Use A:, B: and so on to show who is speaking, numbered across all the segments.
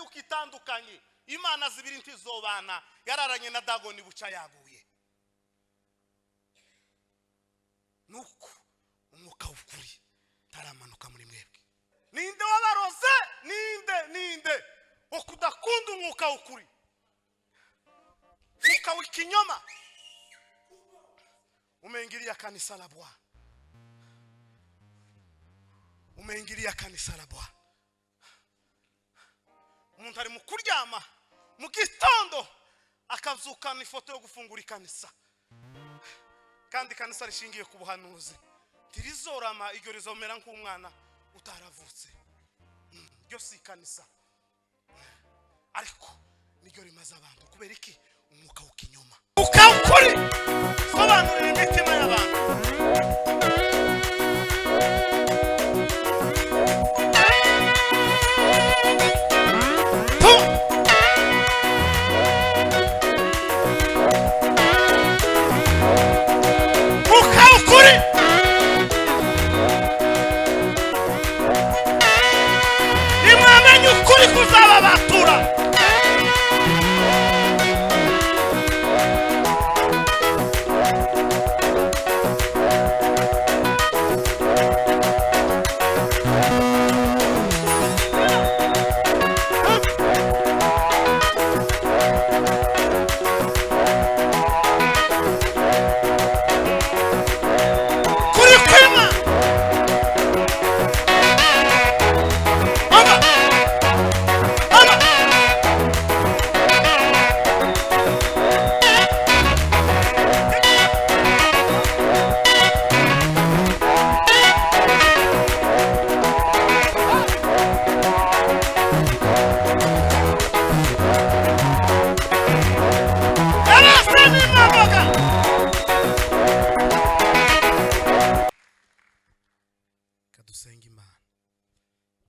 A: kuko itandukanye. Imana zibiri ntizobana, yararanye na Dagoni buca yaguye. Nuko umwuka w'ukuri taramanuka muri mwebwe. Ninde wabaroze? Ninde wo kudakunda umwuka w'ukuri? Umwuka w'ikinyoma. Umeingilia kanisa la Bwana. Umeingilia kanisa la Bwana. Umuntu ari mu kuryama mu gitondo akazukana ifoto yo gufungura kanisa. Kandi kanisa rishingiye ku buhanuzi. Tirizorama iryo rizomera nk'umwana utaravutse. Ryo si kanisa. Ariko niryo rimaze abantu kubera iki? Umwuka w'ikinyoma. Ukakuri sobanurira imitima y'abantu.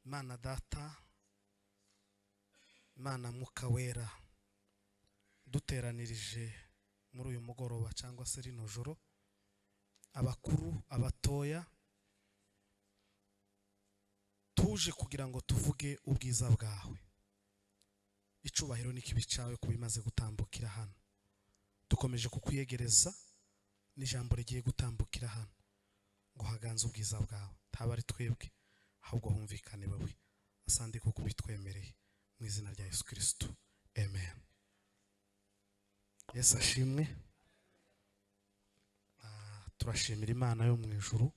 A: Mana data, Mana mwuka wera, duteranirije muri uyu mugoroba cyangwa se rino joro, abakuru abatoya, tuje kugira ngo tuvuge ubwiza bwawe. Icubahiro n'ikibi cyawe kubimaze gutambukira hano. Dukomeje kukwiyegereza n'ijambo rigiye gutambukira hano ngo haganze ubwiza bwawe. Tabari twebwe ahubwo humvikane bawe. Asante ko kubitwemereye mu izina rya Yesu Kristo. Amen. Yesu ashimwe. Turashimira Imana yo mu ijuru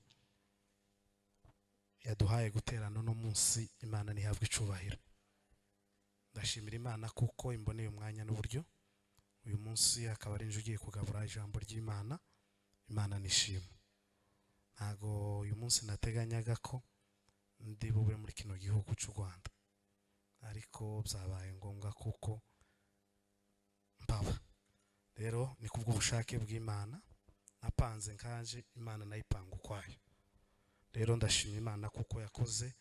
A: yaduhaye guterana no munsi. Imana nihabwe icubahiro. Ndashimira Imana kuko imboneye umwanya n'uburyo uyu munsi akaba ari ugiye kugabura ijambo ry'Imana. Imana nishimwe. Ntago uyu munsi nateganyaga ko ndi bube muri kino gihugu cy'u Rwanda, ariko byabaye ngombwa kuko mbaba. Rero ni kubwo ubushake bw'Imana napanze nkanje, Imana nayipanga ukwayo. Rero ndashimira Imana kuko yakoze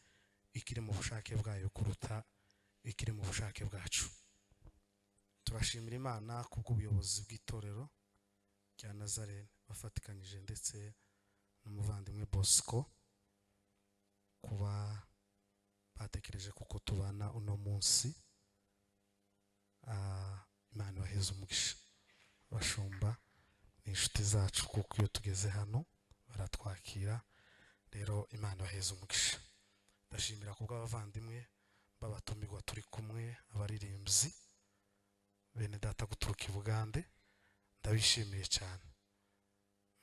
A: ikiri mu bushake bwayo kuruta ikiri mu bushake bwacu. Turashimira Imana kubwo ubuyobozi bw'itorero rya Nazarene bafatikanyije ndetse n'umuvandimwe Bosco kuba batekereje kuko tubana uno munsi. Imana baheze umugisha. Bashumba ni inshuti zacu kuko iyo tugeze hano baratwakira. Rero Imana baheze umugisha. Ndashimira kubwo abavandimwe babatumirwa turi kumwe, abaririmbyi bene data guturuka i Bugande. Ndabishimiye cyane.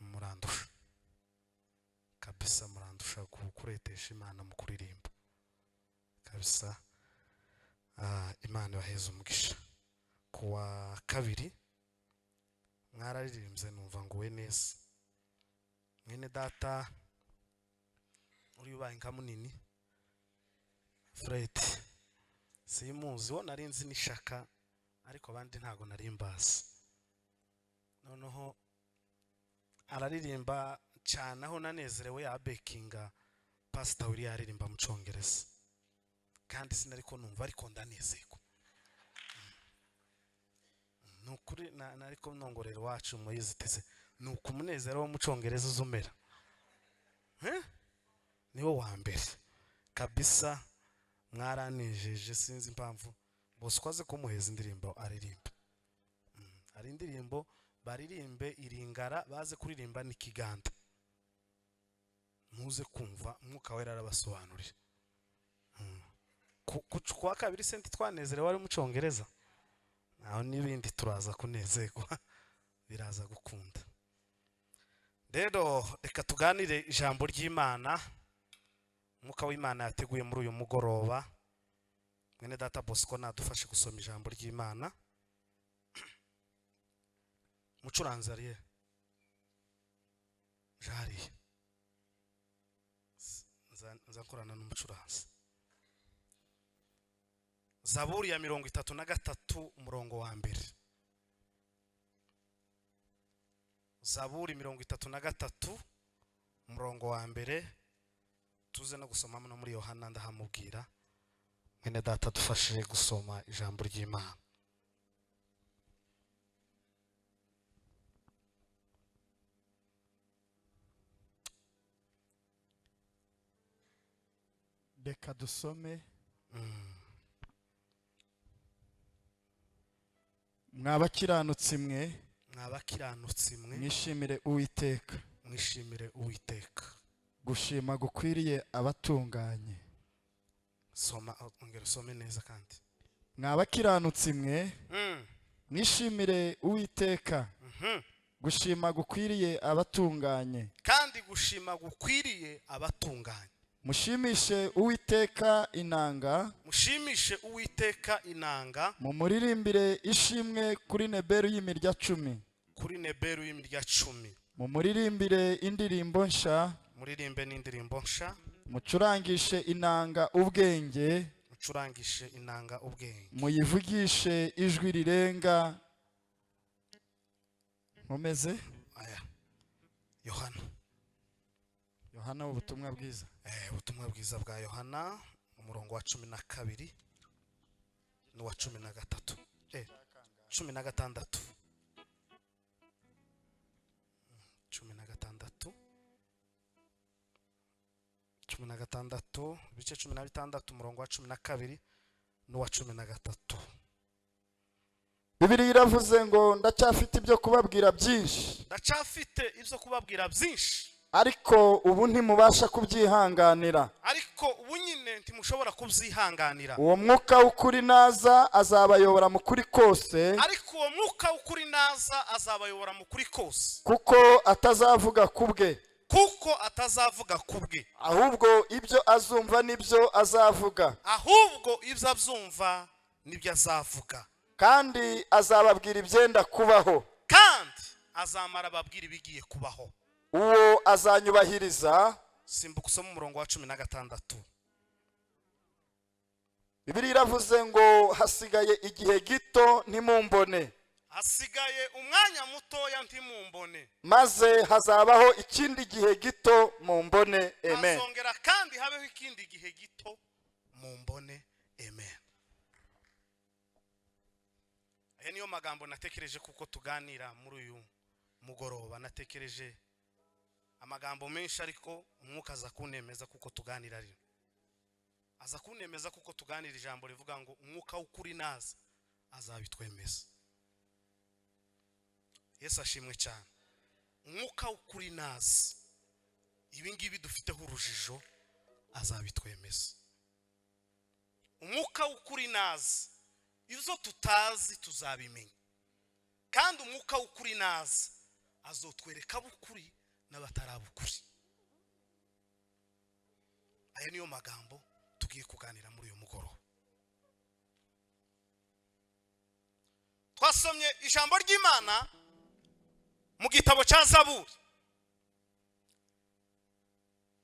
A: Murandusha kabisa, murandusha kukuretesha Imana mu kuririmba kabisa. Imana baheze umugisha. Kuwa kabiri mwararirimbye numva nguwe neza. Mwene data uri ubaye nka munini Fred, simuzi wo narinzi nishaka ariko abandi ntago narimbaza. Noneho araririmba cyane aho nanezerewe ya bekinga Pastor William aririmba mu Cyongereza, kandi sinariko numva ariko ndanezeko. Nukuri nariko nongorero wacu muyiziteze nuko umunezero wo mu Cyongereza uzumera. Niwo wa mbere kabisa. Mwaranejeje sinzi impamvu Bosco aze kumuheza indirimbo aririmba. Ari indirimbo baririmbe iringara baze kuririmba n'ikiganda. Muze kumva umwuka wera arabasobanurira. Kwa kabiri senti twanezerewe ari mu Cyongereza. Naho nibindi turaza kunezerwa biraza gukunda. Rero reka tuganire ijambo ry'Imana. Umwuka w'Imana yateguye muri uyu mugoroba. Mwene data Bosco nadufashe gusoma ijambo ry'Imana. Mucuranzi ariye jari nzakorana n'umucuranzi. Zaburi ya 33 umurongo wa mbere. Zaburi 33 umurongo wa mbere. Tuze no gusoma no muri Yohana ndahamubwira. Mwene data dufashe gusoma ijambo ry'Imana.
B: Reka dusome. Mwabakiranutsi mwe, mwishimire Uwiteka.
A: Mwishimire Uwiteka.
B: Gushima gukwiriye abatunganye.
A: Soma ongera some neza kandi.
B: Mwabakiranutsi mwe, mwishimire Uwiteka. Gushima gukwiriye abatunganye.
A: Kandi gushima gukwiriye abatunganye.
B: Mushimishe Uwiteka inanga.
A: Mushimishe Uwiteka inanga.
B: Mumuririmbire ishimwe kuri neberu y'imirya 10.
A: Kuri neberu y'imirya 10.
B: Mumuririmbire indirimbo nsha.
A: Muririmbe n'indirimbo nsha.
B: Mucurangishe inanga ubwenge.
A: Mucurangishe inanga ubwenge.
B: Muyivugishe ijwi rirenga. Nkomeze
A: aya Yohana
B: ubutumwa bwiza.
A: Ubutumwa bwiza bwa Yohana umurongo wa 12 n'uwa 13. 16. 16 bice 16 umurongo wa 12 n'uwa 13.
B: Bibiliya iravuze ngo ndacyafite ibyo kubabwira byinshi.
A: Ndacyafite ibyo kubabwira byinshi.
B: Ariko ubu ntimubasha kubyihanganira.
A: Ariko ubu nyine ntimushobora kubyihanganira.
B: Uwo mwuka w'ukuri naza azabayobora mu kuri kose.
A: Ariko uwo mwuka w'ukuri naza azabayobora mu kuri kose.
B: Kuko atazavuga kubwe. Ahubwo ibyo azumva nibyo azavuga. Kandi azababwira ibyenda kubaho.
A: Kandi azamara babwira ibigiye kubaho.
B: Uwo azanyubahiriza.
A: Simbuka usome umurongo wa 16.
B: Bibiliya iravuze ngo hasigaye igihe gito ntimumbone.
A: Hasigaye umwanya mutoya ntimumbone.
B: Maze hazabaho ikindi gihe gito mumbone. Amen.
A: Azongera kandi habeho ikindi gihe gito mumbone. Amen. Aya niyo magambo natekereje kuko tuganira muri uyu mugoroba. Natekereje amagambo menshi ariko umwuka aza kunemeza kuko tuganira rino. Aza kunemeza kuko tuganira ijambo rivuga ngo umwuka w'ukuri naza azabitwemeza. Yesu ashimwe cyane. Umwuka w'ukuri naza ibi ngibi dufiteho urujijo azabitwemeza. Umwuka w'ukuri naza ibyo tutazi tuzabimenya. Kandi umwuka w'ukuri naza azotwereka bukuri n'abatarabukuri. Aya niyo magambo tugiye kuganira muri uyu mugoroba. Twasomye ijambo ry'Imana mu gitabo cya Zaburi.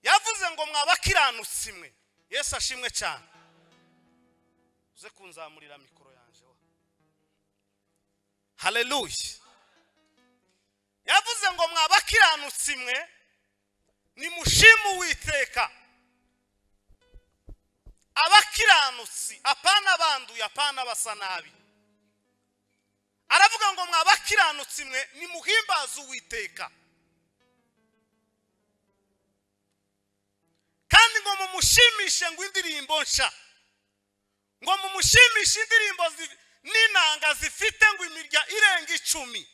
A: Yavuze ngo mwabakiranutsi mwe. Yesu ashimwe cyane. Uze kunzamurira mikoro yanje wa. Hallelujah. Yavuze ngo mwabakiranutsi mwe nimushimu Uwiteka. Abakiranutsi apana banduye apana basa nabi. Aravuga ngo mwabakiranutsi mwe nimuhimbaze Uwiteka. Kandi ngo mumushimishe ngo indirimbo nsha. ngo mumushimishe indirimbo n'inanga zifite ngo imirya irenga 10,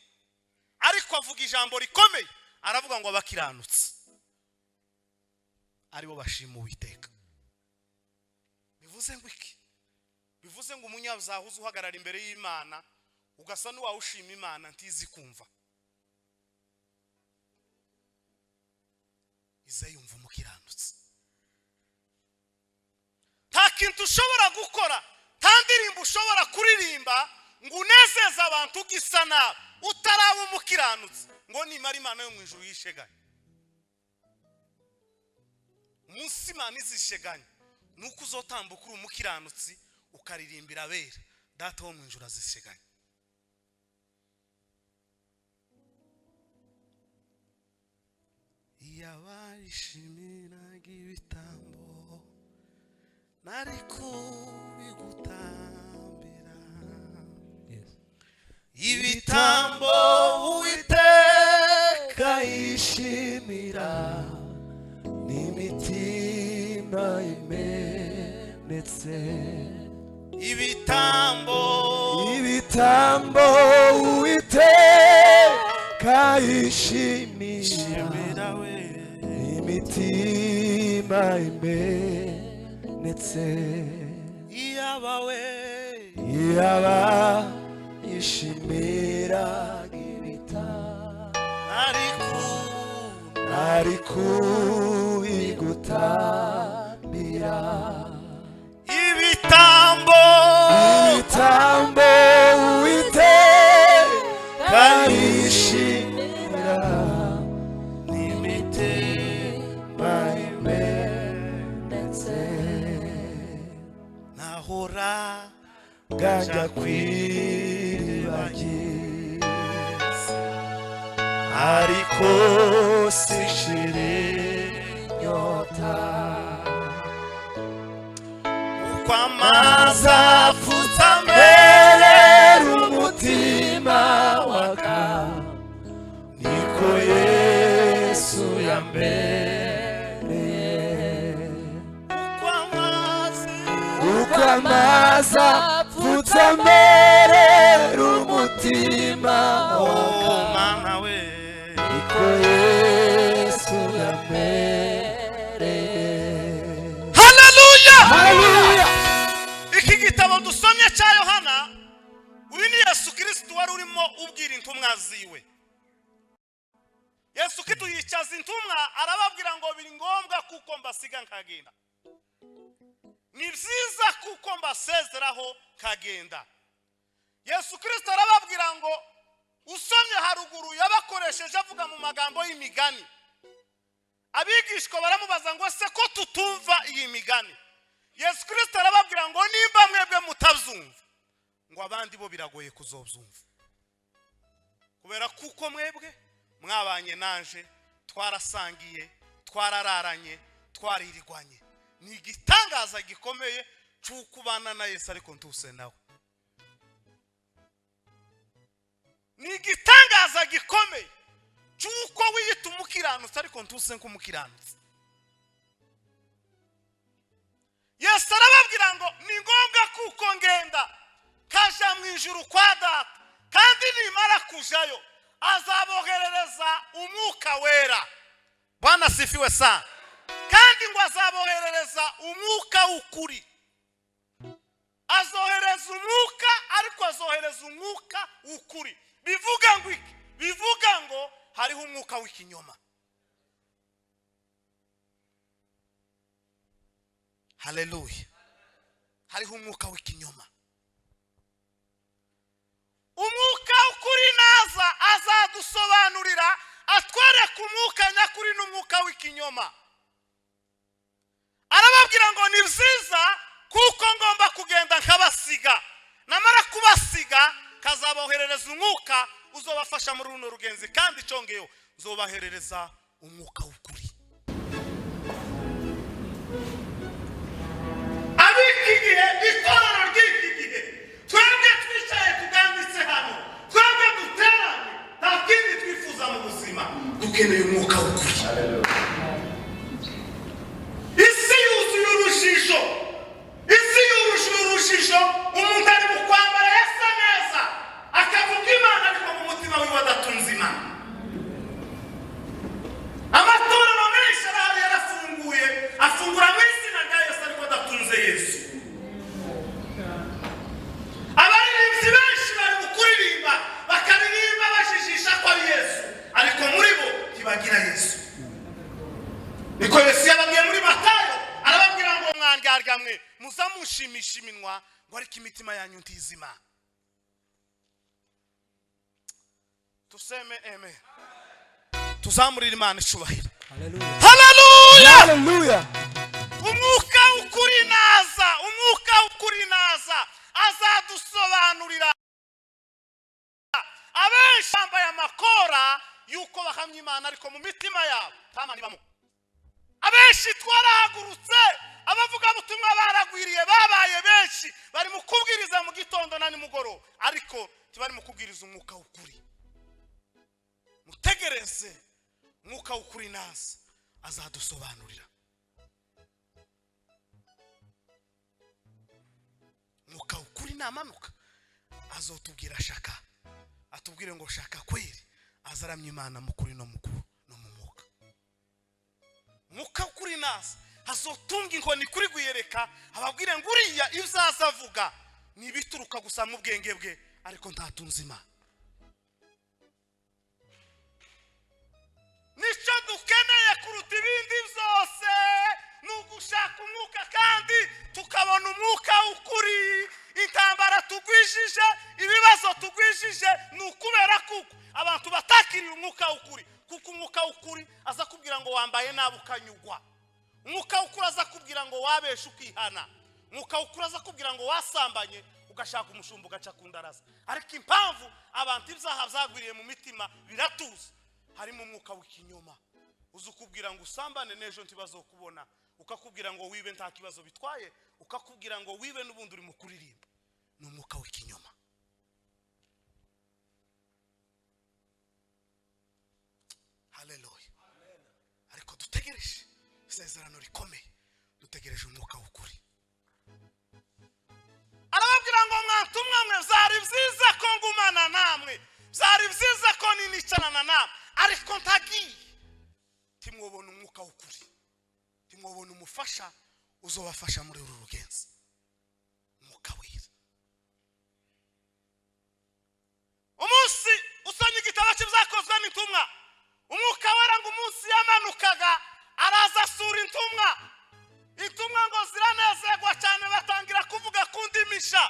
A: ariko avuga ijambo rikomeye, aravuga ngo abakiranutse aribo bashima Uwiteka. Bivuze ngo iki? Bivuze ngo umunyabyaha uhagarara imbere y'Imana ugasa n'uwawushima Imana ntizi kumva, izayumva umukiranutse. Nta kintu ushobora gukora, nta ndirimbo ushobora kuririmba ngo unezeze abantu ugisa nabi utaraba umukiranutse ngo nimara Imana yo mu ijuru yisheganye. Umunsi Imana izisheganye nuko uzotambuka uri umukiranutsi ukaririmbira abera, Data wo mu ijuru azisheganye. Yabarishimiraga ibitambo nari kubigutambira, ibitambo Uwiteka yishimira n'imitima imenetse. Ibitambo Uwiteka yishimira imitima imenetse. Iyaba yishimira ibitambo ariko igutambira. Ibitambo Uwiteka yishimira n'imitima imenetse. Nahora gajya kwiribagiza ariko sishire inyota, uko amazi afutse amberera umutima waka, niko Yesu yambereye. Uko amazi afutse amberera umutima waka, niko Yesu yambereye. Haleluya! Iki gitabo dusomye cya Yohana, uyu ni Yesu Kristo wari urimo ubwira intumwa ziwe. Yesu Kristo yicaza intumwa arababwira ngo biri ngombwa kuko mbasiga nkagenda, ni byiza kuko mbasezeraho kagenda. Yesu Kristo arababwira ngo usomye haruguru yabakoresheje avuga mu magambo y'imigani. Abigishwa baramubaza ngo se ko tutumva iyi migani? Yesu Kristo arababwira ngo nimba mwebwe mutabyumva, ngo abandi bo biragoye kuzobyumva, kubera kuko mwebwe mwabanye nanje, twarasangiye, twarararanye, twaririrwanye. Ni igitangaza gikomeye cy'ukubana na Yesu ariko ntuse nawe. Ni igitangaza gikomeye cy'uko wiyita umukiranutsi ariko ntuse nk'umukiranutsi. Yesu arababwira ngo ni ngombwa kuko ngenda kaja mu ijuru kwa Data, kandi nimara kujayo azaboherereza umwuka wera. Bwana sifiwe sana. Kandi ngo azaboherereza umwuka w'ukuri. Azohereza umwuka ariko azohereza umwuka w'ukuri. Bivuga ngo iki? Bivuga ngo hariho umwuka w'ikinyoma. Haleluya. Hariho umwuka w'ikinyoma. Umwuka w'ukuri naza azadusobanurira, atwereka umwuka nyakuri n'umwuka w'ikinyoma. Arababwira ngo ni byiza kuko ngomba kugenda nkabasiga, namara kubasiga kazaboherereza umwuka uzobafasha muri runo rugenzi, kandi congeyo uzobaherereza umwuka w'ukuri. Abiki gihe itorero ry'iki gihe twebwe twicaye tuganditse hano, twebwe duteranye, nta kindi twifuza mu buzima, dukeneye umwuka w'ukuri. Isi yuzuye urujijo, isi yuzuye urujijo mushimisha iminwa ngo ariko imitima yanyu ntizima. Tuseme amen. Tuzamurira Imana icubahiro.
C: Hallelujah.
A: Haleluya.
C: Hallelujah.
A: Umwuka ukuri naza, umwuka ukuri naza azadusobanurira. Abenshi bambaye amakora yuko bahamya Imana ariko mu mitima yabo tamani bamo. Abenshi twarahagurutse, abavuga butumwa baragwiriye, babaye benshi, bari mu kubwiriza mu gitondo na nimugoro, ariko tibari mu kubwiriza umwuka ukuri. Mutegereze umwuka ukuri naza azadusobanurira. Umwuka ukuri namanuka azotubwira shaka, atubwire ngo shaka kweli, azaramya Imana mukuri no mukuru no mu mwuka. Umwuka ukuri naza azotunga inkoni kuri guyereka, ababwire ngo uriya ibyaza avuga ni bituruka gusa mu bwenge bwe ariko ntatunze Imana. Nico dukeneye kuruta ibindi byose nugushaka umwuka, kandi tukabona umwuka ukuri. Intambara tugwijije, ibibazo tugwijije nukubera kuko abantu batakiriye umwuka ukuri, kuko umwuka ukuri aza kubwira ngo wambaye nabi ukanyugwa. Umwuka ukuri aza kubwira ngo wabesha ukihana. Umwuka ukuri aza kubwira ngo wasambanye ugashaka umushumba ugaca kundaraza. Ariko impamvu abantu ibyaha byagwiriye mu mitima biratuza, harimo umwuka w'ikinyoma. Uzukubwira ngo usambane nejo ntibazokubona, ukakubwira ngo wibe nta kibazo bitwaye, ukakubwira ngo wibe n'ubundi uri mu kuririmba. Ni umwuka w'ikinyoma. Haleluya. Ariko dutegereje isezerano rikomeye, dutegereje umwuka w'ukuri. Arababwira ngo mwantumwa mwe, byari byiza ko ngumana namwe, byari byiza ko ninicarana namwe, ariko ntagiye. Timwobona umwuka w'ukuri, timwobona umufasha uzobafasha muri uru rugenzi, umwuka wera. Umunsi usanye igitabo cy'ibyakozwe n'intumwa, umwuka wera ngo umunsi yamanukaga araza asura intumwa. Intumwa ngo ziranezerwa cyane, batangira kuvuga kundimisha.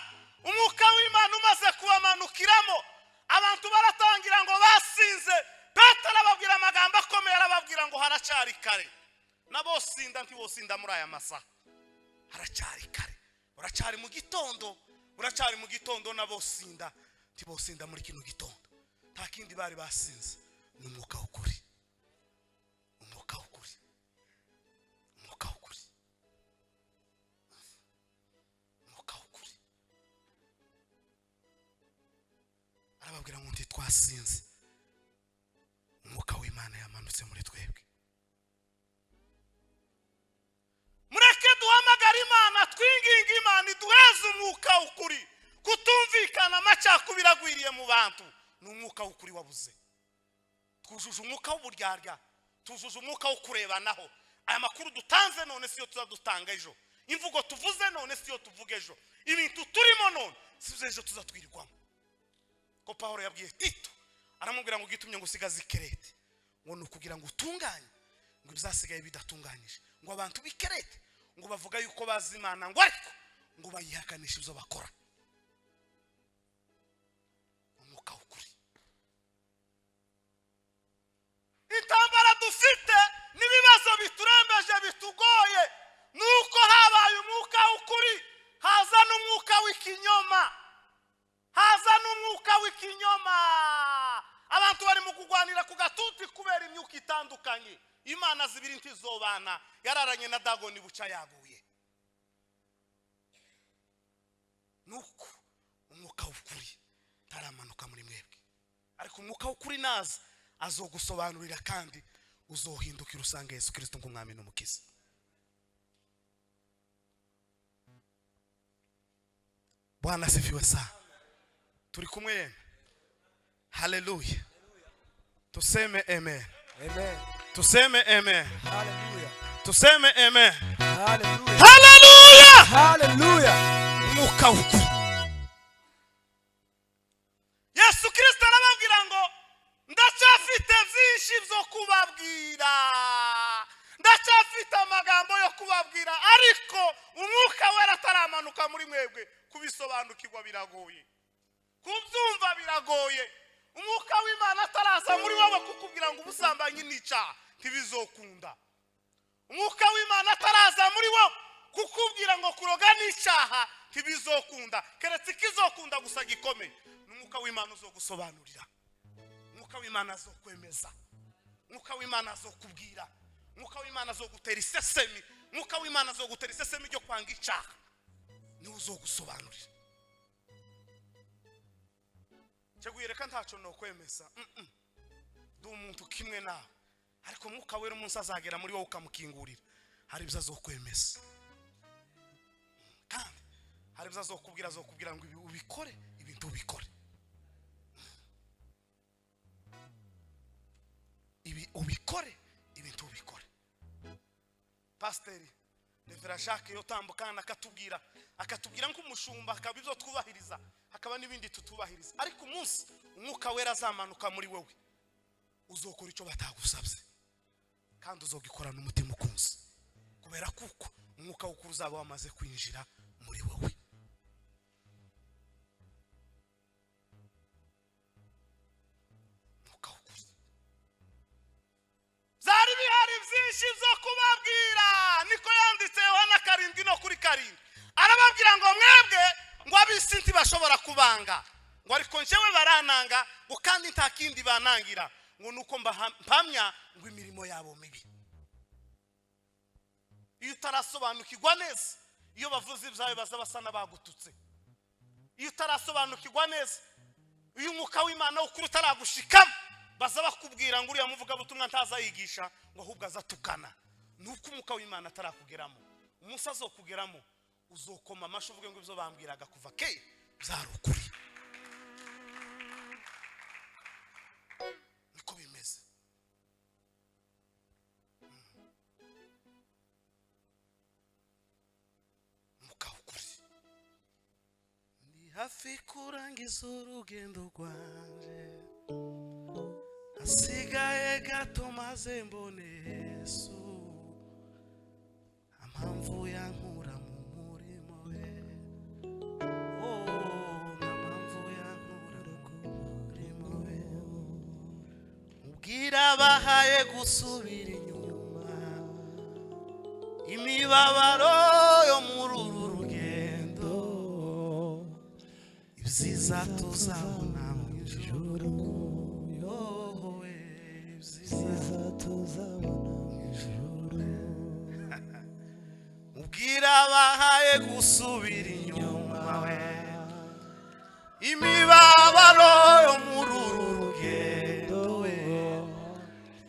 A: Umwuka w'Imana umaze kubamanukiramo, abantu baratangira ngo basinze. Petero arababwira amagambo akomeye, arababwira ngo haracyari kare. Nabosinda ntibosinda muri aya masaha, haracyari kare, uracyari mu gitondo, uracyari mu gitondo. Nabosinda ntibosinda muri kino gitondo. Nta kindi bari basinze, ni umwuka w'ukuri, umwuka w'ukuri, umwuka w'ukuri, umwuka w'ukuri. Arababwira ngo ntitwasinze, umwuka w'Imana yamanutse muri twebwe. Mureke duhamagara Imana, twinginga Imana iduheze umwuka ukuri. Kutumvikana amacakubiri agwiriye mu bantu, ni umwuka ukuri wabuze. Twujuje umwuka w'uburyarya, tujuje umwuka wo kurebanaho. Aya makuru dutanze none siyo tuzadutanga ejo, imvugo tuvuze none siyo tuvuga ejo, ibintu turimo none sizo ejo tuzatwirirwamo. Ko Pawulo yabwiye Tito, aramubwira ngo gitumye ngo usigaze Kerete, ngo nukugira ngo utunganye, ngo bizasigaye bidatunganyije, ngo abantu b'ikerete ngo bavuga yuko bazi Imana, ngo ariko ngo bayihakanisha ibyo bakora. Umwuka w'ukuri. Intambara dufite n'ibibazo biturembeje bitugoye, nuko habaye umwuka w'ukuri, haza n'umwuka w'ikinyoma, haza n'umwuka w'ikinyoma. Abantu bari mu kugwanira ku gatuti kubera imyuka itandukanye. Imana zibiri ntizobana, yararanye na Dagoni buca yaguye. Nuko umwuka w'ukuri taramanuka muri mwebwe, ariko umwuka w'ukuri naza azogusobanurira, kandi uzohindukira usange Yesu Kristo nk'umwami n'umukiza. Bwana asifiwe sana. Turi kumwe? Haleluya. Tuseme amen.
C: Amen.
A: Tuseme amen.
C: Hallelujah.
A: Tuseme amen.
C: Hallelujah.
A: Haleluya.
C: Hallelujah.
A: Umwuka w'ukuri. Yesu Kristo arababwira ngo ndacyafite byinshi byo kubabwira, ndacyafite amagambo yo kubabwira, ariko umwuka wera ataramanuka kubisobanukirwa biragoye, kubyumva biragoye. Umwuka w'Imana ataraza muri wowe kukubwira ngo ubusambanyi n'icyaha ntibizokunda. Umwuka w'Imana ataraza muri wowe kukubwira ngo kuroga n'icyaha ntibizokunda. Keretse ikizokunda gusa gikomeye, n'umwuka w'Imana uzogusobanurira, umwuka w'Imana azokwemeza, umwuka w'Imana azokubwira, umwuka w'Imana azogutera isesemi, umwuka w'Imana azogutera isesemi ryo kwanga icyaha, niwe uzogusobanurira. Cyagwireka ntaco no kwemeza, ndi umuntu kimwe nawe, ariko umwuka wera umunsi azagera muri wowe ukamukingurira, hari ibyo azokwemeza, kandi hari ibyo azokubwira ngo ibi ubikore, ibi ntubikore, ibi ubikore, ibi ntubikore. Pasiteri Revera Jacques yotambukana akatubwira nk'umushumba, akaba ibyo twubahiriza, hakaba n'ibindi tutubahiriza. Ariko umunsi umwuka wera azamanuka muri wowe, uzokora icyo batagusabye, kandi uzogikorana umutima ukunze, kubera kuko umwuka w'ukuri uzaba wamaze kwinjira muri wowe. Zari bihari byinshi byo kubabwira, niko yanditse Yohana 7:7. Arababwira ngo mwebwe ngo abisi ntibashobora kubanga, ngo ariko njyewe barananga, ngo kandi nta kindi banangira, ngo nuko mpamya ngo imirimo yabo mibi. Iyo utarasobanukirwa neza, iyo bavuze ibyawe baza basa n'abagututse. Iyo utarasobanukirwa neza, iyo umwuka w'Imana ukuri utaragushikamo, baza bakubwira ngo uriya muvuga butumwa ntazayigisha, ngo ahubwo azatukana. Nuko umwuka w'Imana atarakugeramo, umunsi azokugeramo uzokoma amasho uvuge ngo ibyo bambwiraga kuva kera byari ukuri. Niko bimeze. Umwuka w'ukuri. Ndi hafi kurangiza urugendo rwanje, hasigaye gato maze mbone Yesu, ampamvu yankura mu murimo we, ampamvu yankura mu murimo we. Mubwira bahaye gusubira inyuma, imibabaro yo muri uru rugendo, ibyiza tuzabona mu ijuru, mubwira bahaye gusubira inyuma we, imibabaro yo muri uru rugendo we,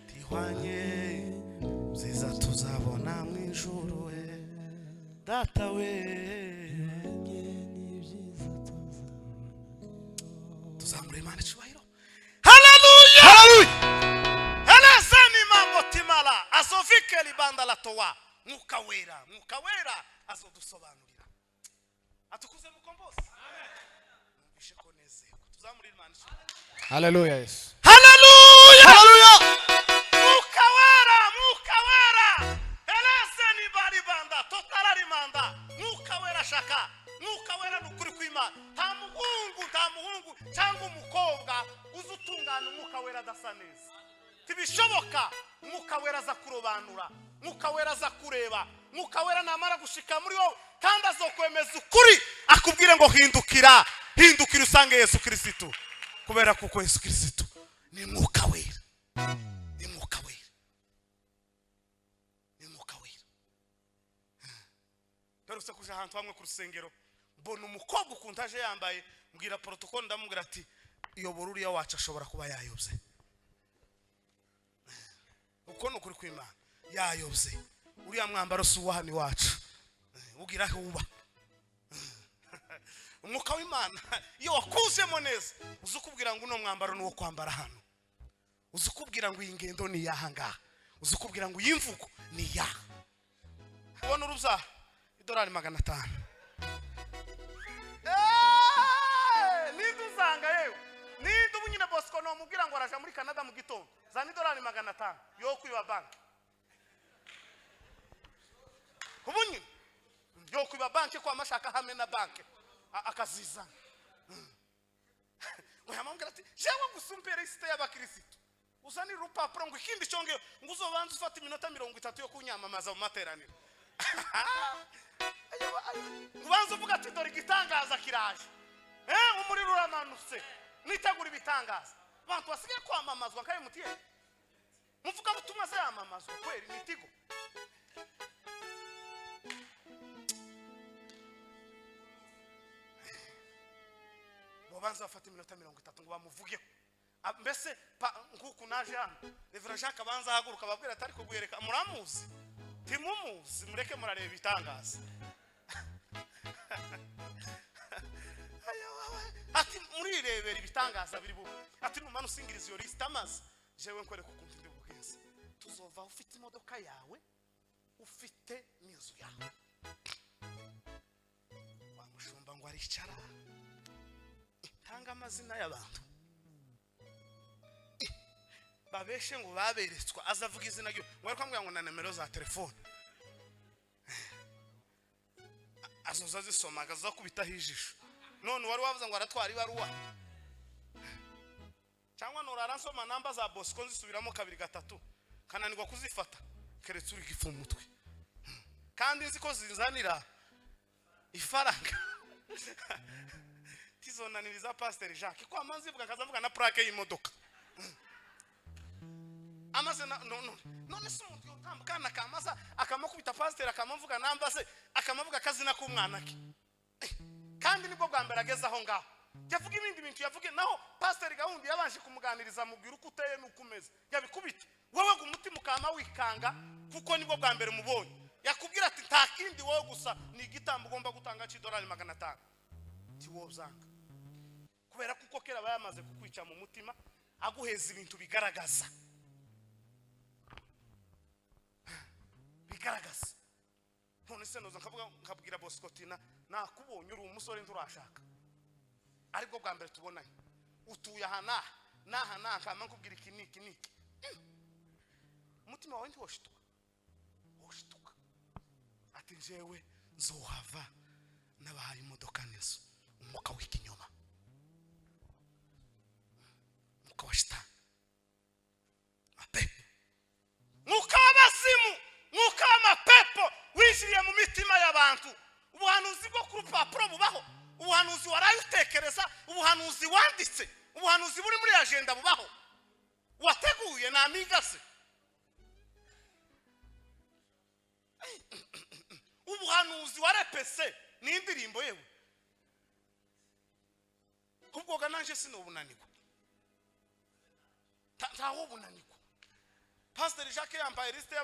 A: tihwanye byiza tuzabona mu ijuru we, data we, tuzamure Imana icyubahiro. Haleluya, elezeni mambo timala azovike libanda la towa. Mwuka wera azodusobanurira. Atukuze mukombozi, mwumvishe ko nezeko. Tuzamure Imana icyubahiro.
C: Hallelujah, yes.
A: Haleluya, mwuka wera elezeni bari banda totala rimanda. Mwuka wera shaka, mwuka wera nukuri kw'Imana. Nta muhungu cyangwa umukobwa uzutungana umwuka wera adasa neza. Tibishoboka. Mwuka wera aza kurobanura, mwuka wera aza kureba, mwuka wera namara gushika muri wowe kandi azokwemeza ukuri, akubwire ngo hindukira usange Yesu Kristo, kubera kuko Yesu Kristo ni mwuka wera, ni mwuka wera, ni mwuka wera. Peruse kuja ahantu hamwe ku rusengero, mbona umukobwa ukuntaje yambaye, mbwira protocol ndamubwira ati iyobora uriya wacu ashobora kuba yayobye. Uko nukuri kw'Imana yayobye, uriya mwambaro si uwahani wacu, ugira aho uba. Umwuka w'Imana iyo wakuzemo neza, uzukubwira ngo uno mwambaro nuwo kwambara hano, uzukubwira ngo iyi ngendo ni yahanga, uzukubwira ngo iyi mvugo ni ya. Ubona uruza $500. Ninduzanga yewe, nindu bunyine Bosco no mubwira ngo araja muri Canada mu gitondo, za $500 yo kwiba banki. Ubunyi yo kwiba banki kwa mashaka hamwe na banki. akazizana uyamambwira ati jewe gusumpera isite y'abakristo uzani rupapuro ngo ikindi cyongeyo ngo uzobanza ufata iminota 30 yo kunyamamaza mu materaniro ubanza uvuga ati dore igitangaza kiraje umuriro uramanutse nitegura ibitangaza abantu basigaye kwamamazwa nkaye mutiye muvuga butumwa se yamamazwa kweli nitigo bobanza bafata iminota 30 ngo bamuvugeho mbese nguku naje hano Reverend Jacques abanza haguruka babwira atari kugwereka muramuzi timumuzi mureke murareba ibitangaza ati murirebera ibitangaza biri bubu ati numana usingiriza iyo list amazi jewe nkore kukumva ndi bubwiza tuzova ufite imodoka yawe ufite n'inzu yawe wamushumba ngo aricara tanga amazina y'abantu babeshe ngo baberetswa azavuga izina ryo ngo ariko ambwira ngo na numero za telefone azoza zisoma agaza kubita hijisho none wari wavuze ngo aratwara ibaruwa cyangwa norara nsoma namba za Bosco zisubiramo 2-3 kananirwa kuzifata keretse uri gifu mutwe kandi nzi ko zinzanira ifaranga tizonaniriza Pastor Jacques ko amanzi ivuga kazavuga na plaque y'imodoka amaze none se umuntu yotambukana kamaza akamakubita Pastor akamuvuga namba se akamavuga kazina k'umwana ke kandi nibwo bwa mbere ageze aho ngaho yavuga ibindi bintu yavuge naho Pastor Gahunda yabanje kumuganiriza mubwira uko uteye n'ukumeze yabikubita wowe gumutima ukama wikanga kuko nibwo bwa mbere mubonye yakubwira ati nta kindi wowe gusa ni igitambo ugomba gutanga $500 tiwozanga kubera kuko kera bayamaze kukwica mu mutima aguheza ibintu bigaragaza none se noza nkabwira Bosco tina nakubonye uri umusore nturashaka ariko bwa mbere tubonanye utuye hana kama nkubwira iki umutima wawe ntiwoshituka ati jewe nzohava nabahaye imodoka nezo umwuka w'ikinyoma umwuka wa shitani mapepo mwuka w'abazimu mwuka w'amapepo wishyiriye mu mitima y'abantu ubuhanuzi bwo ku rupapuro bubaho ubuhanuzi waraye utekereza ubuhanuzi wanditse ubuhanuzi buri muri agenda bubaho wateguye na migase ubuhanuzi warepese ni indirimbo yewe kubwoga nanje sinobunanirwa ntaho bunanirwa Pastor Jacques yambaye liste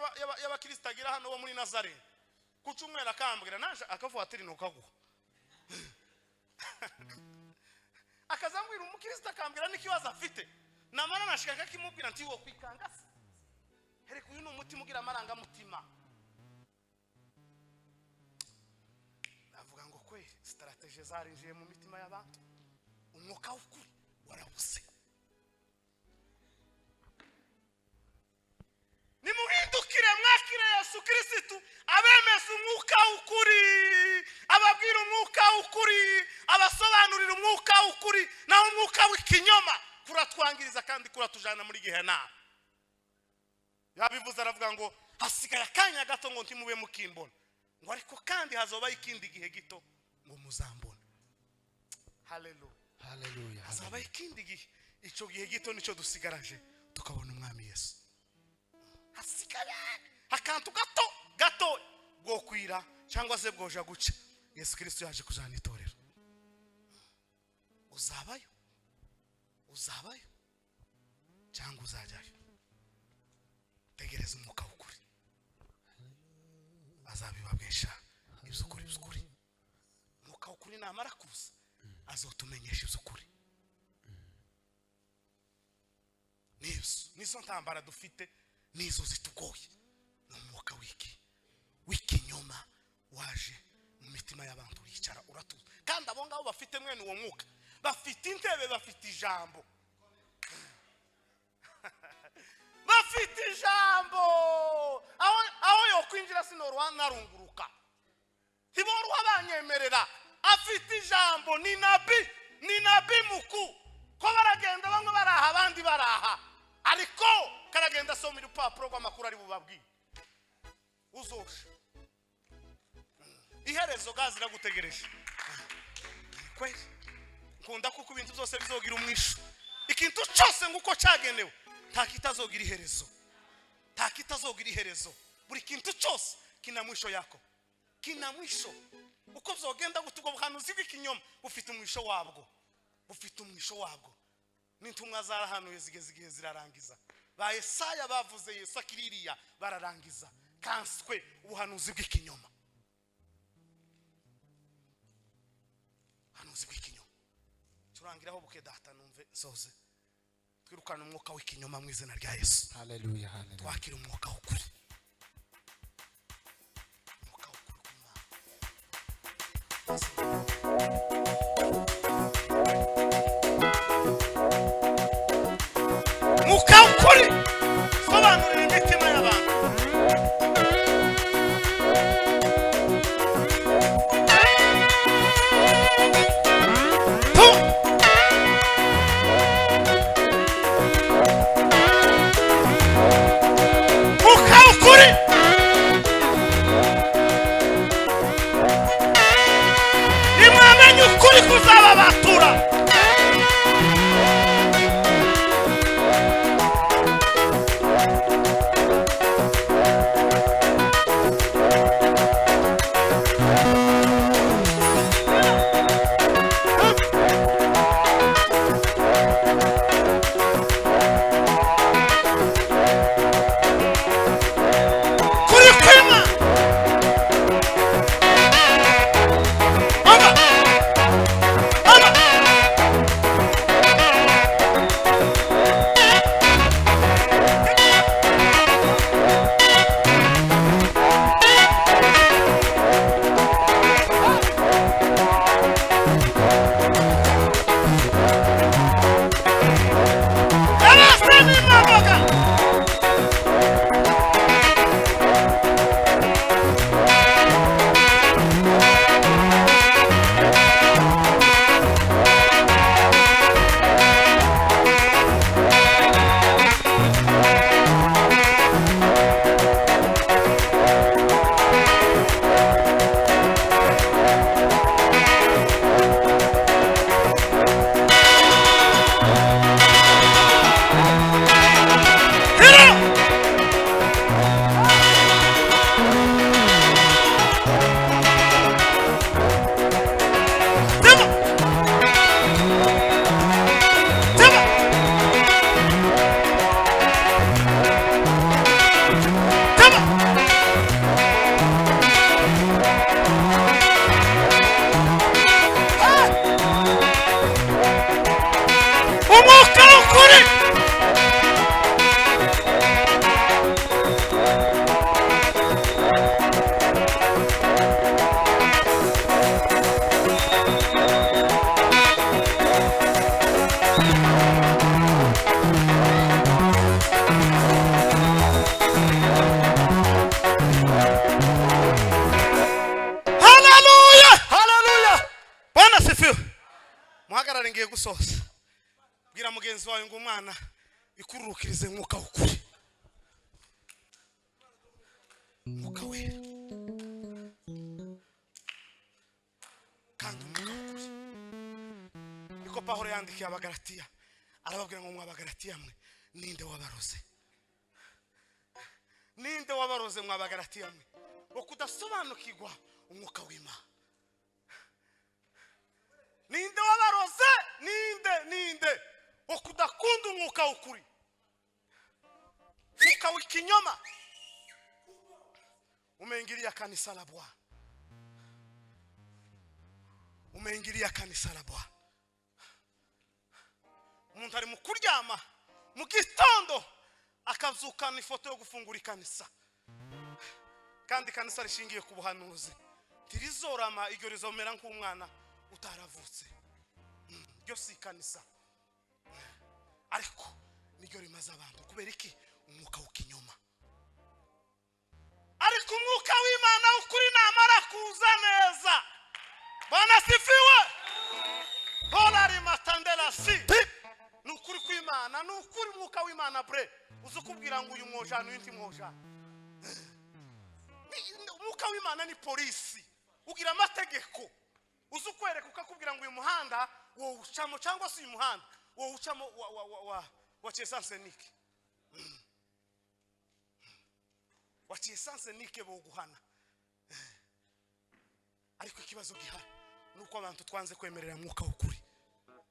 A: y'abakristo agira hano bo muri Nazareth kucumwera akambwira nanje akavuga ati nukaguha akazambwira umukristo akambwira n'ikibazo afite namara nashaka kimubwira nti wo kwikangasa hereko uyu n'umutima ugira amaranga mutima navuga ngo kweli strategie zarinjiye mu mitima y'abantu umwuka w'ukuri warabuse nimuhindukire mwakire Yesu Kristo abemeza umwuka w'ukuri ababwira umwuka w'ukuri abasobanurira umwuka w'ukuri naho umwuka w'ikinyoma kuratwangiriza kandi kuratujana muri Gehena yabivuze aravuga ngo hasigaye akanya gato ngo ntimube mukimbona ngo ariko kandi hazoba ikindi gihe gito ngo muzambona haleluya hazoba ikindi gihe ico gihe gito nico dusigaraje tukabona umwami Yesu hasigaye akantu gato bwo kwira cyangwa se bwoja guca Yesu Kristo yaje kujana itorero uzabayo cyangwa uzajyayo tegereza umwuka w'ukuri azabibabwesha iby'ukuri umwuka w'ukuri namara kuza azotumenyesha iby'ukuri nizo ntambara dufite nizo zitugoye n'umwuka w'ikinyoma waje mu mitima y'abantu uricara uratuza kandi abo ngabo bafite mwene uwo mwuka bafite intebe bafite ijambo bafite ijambo aho yo kwinjira sinoro narunguruka tiboru abanyemerera afite ijambo, ni nabi muku. Ko baragenda bamwe baraha abandi baraha, ariko karagenda asoma urupapuro rw'amakuru ari bubabwiye. Uzosha iherezo gazi ragutegereje kweli. Nkunda kuko ibintu byose bizogira umwisho. Ikintu cyose nguko cyagenewe nta kitazogira iherezo, nta kitazogira iherezo. Buri kintu cyose kina mwisho yako, kina mwisho. Uko bizogenda gutugwa buhanuzi bw'ikinyoma bufite umwisho wabwo, bufite umwisho wabwo. N'intumwa zarahanuye zigeze zirarangiza. Ba Yesaya bavuze Yesu akiririya bararangiza. Kanswe ubuhanuzi bw'ikinyoma, hanuzi bw'ikinyoma. Turangiraho buke data numve zoze. Twirukana umwuka w'ikinyoma mu izina rya Yesu.
C: Hallelujah, hallelujah.
A: Twakira umwuka w'ukuri, umwuka w'ukuri kumana. Umwuka w'ukuri sobanurira imitima y'abantu. ngiye gusoza bwira mugenzi wawe ngo umwana ikururukirize mwuka ukuri mwuka wera kandi umwuka ukuri niko Pawulo yandikiye abagalatiya arababwira ngo mwabagalatiya mwe ninde wabaroze mwabagalatiya mwe okudasobanukirwa umwuka w'Imana ninde wabaroze ninde okudakunda umwuka ukuri mwuka w'ikinyoma umeingiliya kanisa la Bwana umuntu ari mu kuryama mu gitondo akazukana ifoto yo gufungura ikanisa kandi kanisa rishingiye ku buhanuzi tirizorama iryo rizomera nk'umwana utaravutse ryo si kanisa ariko niryo rimaze abantu kubera iki umwuka w'ikinyoma ariko umwuka w'Imana ukuri namara kuza neza Bwana sifiwe. Bora rimatandela si. Nukuri kw'Imana, nukuri mwuka w'Imana bre. Uzukubwira ngo uyu mwojana uyu mwojana. Mwuka w'Imana ni polisi. Ugira amategeko. Uzukwereka ukakubwira ngo uyu muhanda wo ucamo cyangwa se uyu muhanda wo ucamo wa Chesanse Nike. Wa Chesanse Nike bo guhana. Ariko ikibazo gihari nuko abantu twanze kwemerera mwuka w'ukuri.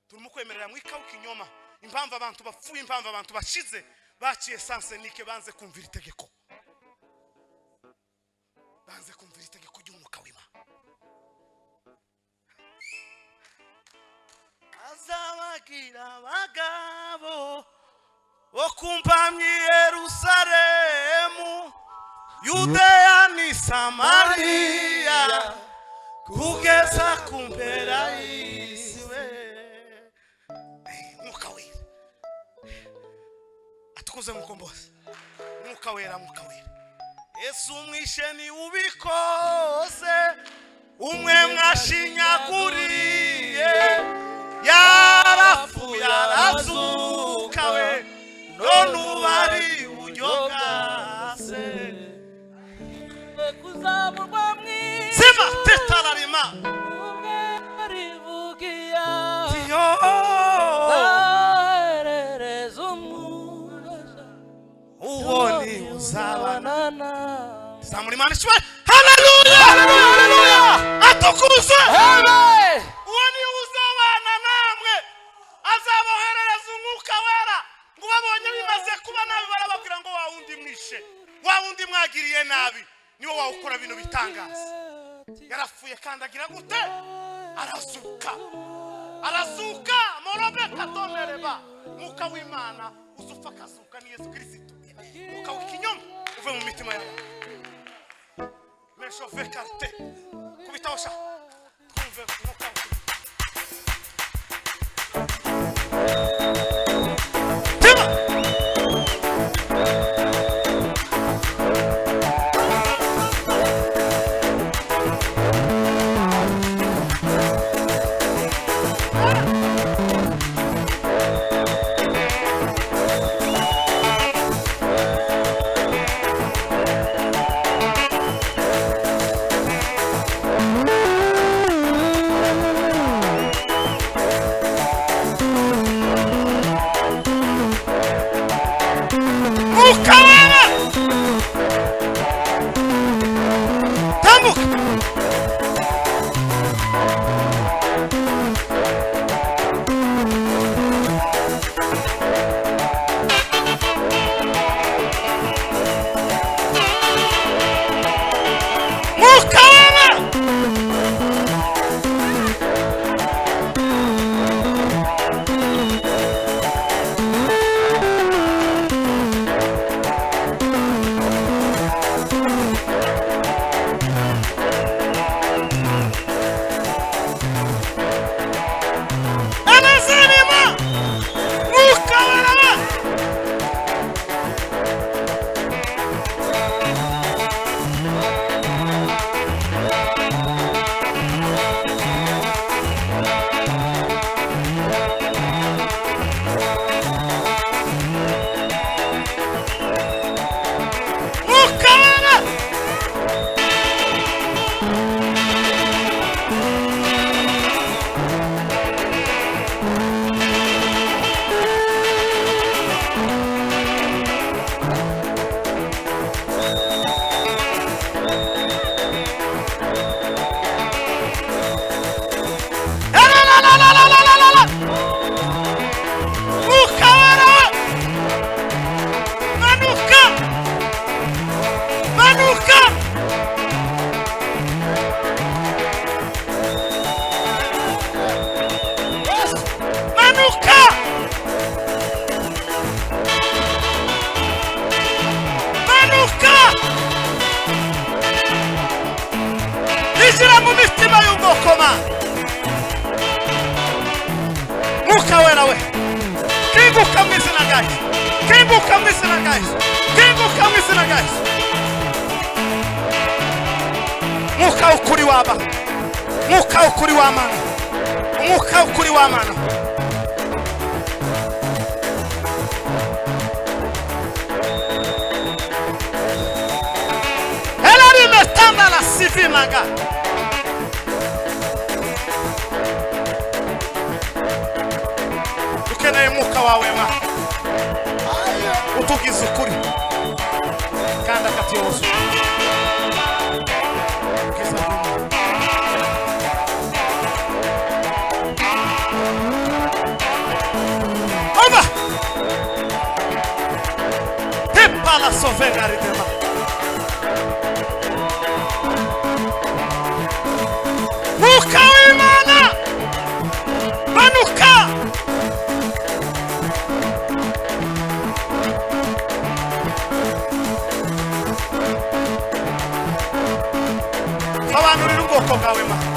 A: Turimo kwemerera mwuka w'ikinyoma. Impamvu abantu bapfuye, impamvu abantu bashize baciye Chesanse Nike banze kumvira itegeko. Banze kumvira itegeko ry'umwuka w'Imana. Azabagira abagabo bo kumpamya Yerusalemu, Yudeya ni Samariya, kugeza ku mpera y'isiwe. Mwuka wera atukuze mukombozi. Mwuka wera, mwuka wera. Yesu mwishe ni ubikoze, umwe mwashinyaguriye, yarapfuye arazuka we, none ubari buryo bwase.
D: Kuzamurwa mwisi
A: Sema tetararima
D: rivugiya
A: tiyo
D: arereza umurasha
A: uwo ni uzabana.
D: na
A: Zamuri Imana ishimwe. Haleluya, haleluya, haleluya. Atukuze.
D: Amen.
A: Uwo ni uzabana namwe, azaboherereza umwuka wera. Ngo babonye bimaze kuba nabi barababwira ngo wa wundi mwishe, wa wundi mwagiriye nabi niwo wawukora bino bitangaza. Yarafuye kandi agira gute? Arazuka. Arazuka. Morobe katomereba. Mwuka w'Imana uzufa kazuka ni Yesu Kristo. Mwuka w'ikinyoma uve mu mitima yawe. Mesho vekarte. Kubitawasha. Twumve mwuka w'Imana. Mwuka ukuri waba umwuka w'ukuri w'Imana, umwuka w'ukuri w'Imana. Elari metanda la sivimaga. Dukeneye umwuka wawe Mana, utugize ukuri kandi akatuyoboza. Ubwiza bw'Imana. Oba! Tepa la sovegari dema. Mwuka w'Imana, manuka! Sobanurira ubwoko bwawe Mana.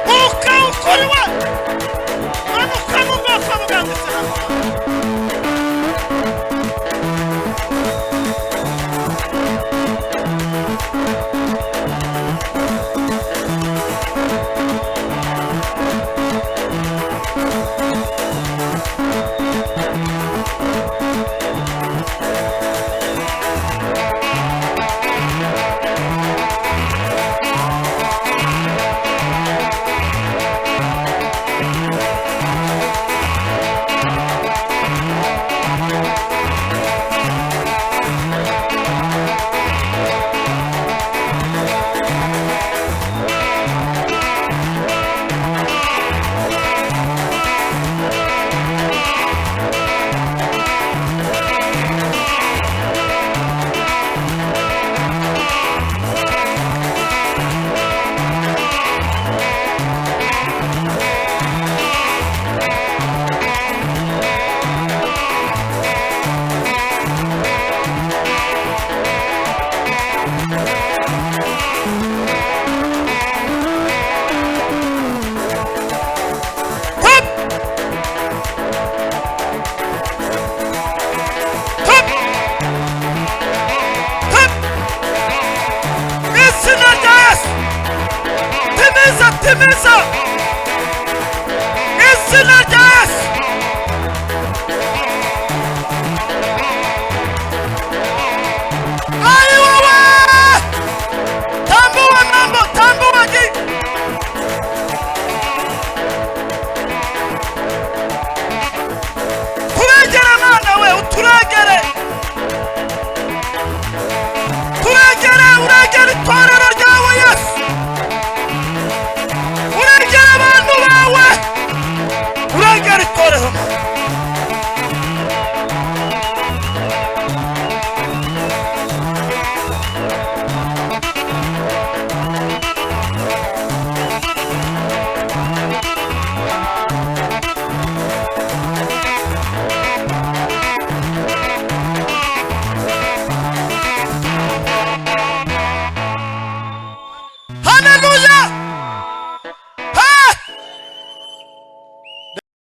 A: Mwuka w'ukuri we, manuka mu bwoko bwanjye Mana. Timiza! Izina rya Yesu!